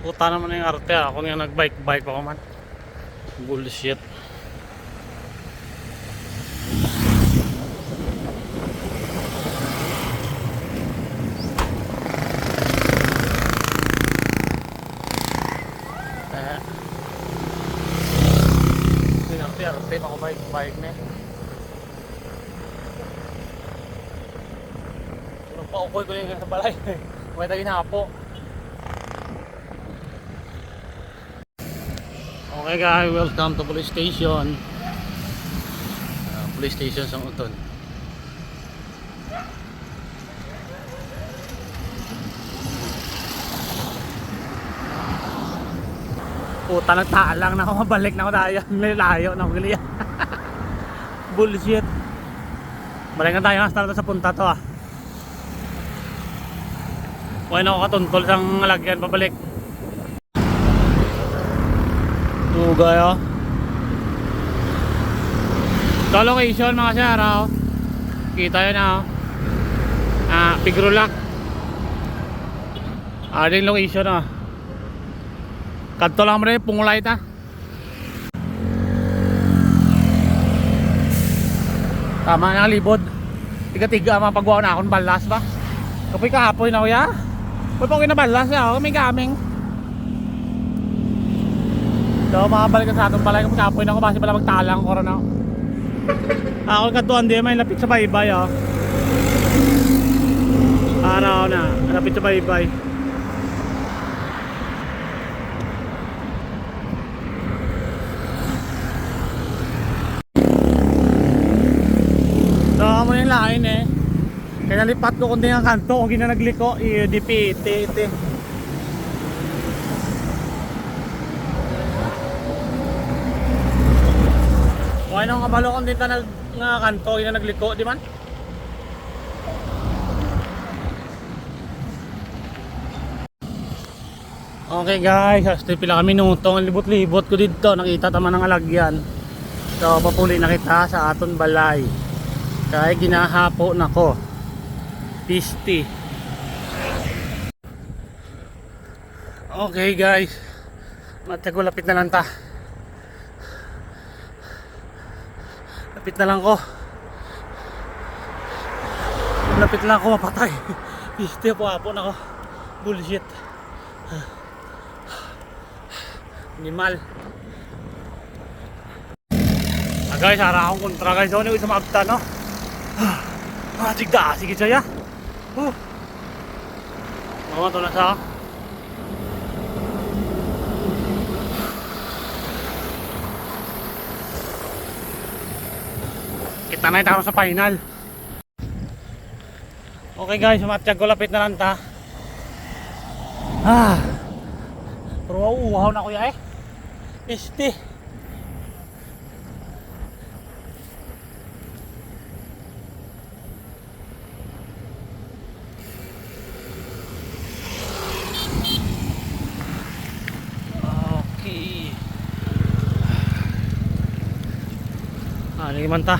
Puta naman yung arte, ako nga nagbike ako man. Bullshit. Arte ako bike na. Paukoy ko yung sa balay. May tagi na po. Okay guys, welcome to police station. Police station sa Uton. Puta, nagtaalang na ako, mabalik na ako dahil layo na ako giliyan. Bullshit. Balik na tayo, hasta sa punta to ah. Huwag na ako katuntol sang lagyan pabalik. Tugay oh. Ito location mga sir oh. Kita yun oh. Pigrulak. Ading location oh. Kanto lang mo rin, pungulay ta. Tama na libod. Tiga-tiga mga pagwaw na akong balas ba. Kapag kahapoy na ko ya. Kapag ako kinabalas ya, may gaming. So makabalik ka sa atong balay. Kapag kahapoy na ko, basi pala magtalang ko rin ako. Ako katuan di may lapit sa baybay oh. Araw na, lapit sa baybay. Mo yung lain eh. Kaya nalipat ko kundi ang kanto kung ginanagliko i-dipiti iti. Okay nang kabalo kung dito nga kanto ginanagliko di man? Okay guys, hasta pila kami minuto ang libot-libot ko dito. Nakita tama ng alagyan. So papuli na kita sa aton balay. Kaya ginahapo na ko. Pisti. Okay guys, matago lapit na lang ta. Lapit na lang ko. Lapit lang ako mapatay. Pisti po hapon ako. Bullshit. Animal. Guys, harap akong kontra guys. Ano yung isang maabta no? Tigda, sige saya. Mama to na sa. Kita na tayo sa final. Okay guys, matiyag ko lapit na lang ta. Pero uhaw na kuya eh. Pisti. Lagi mantah.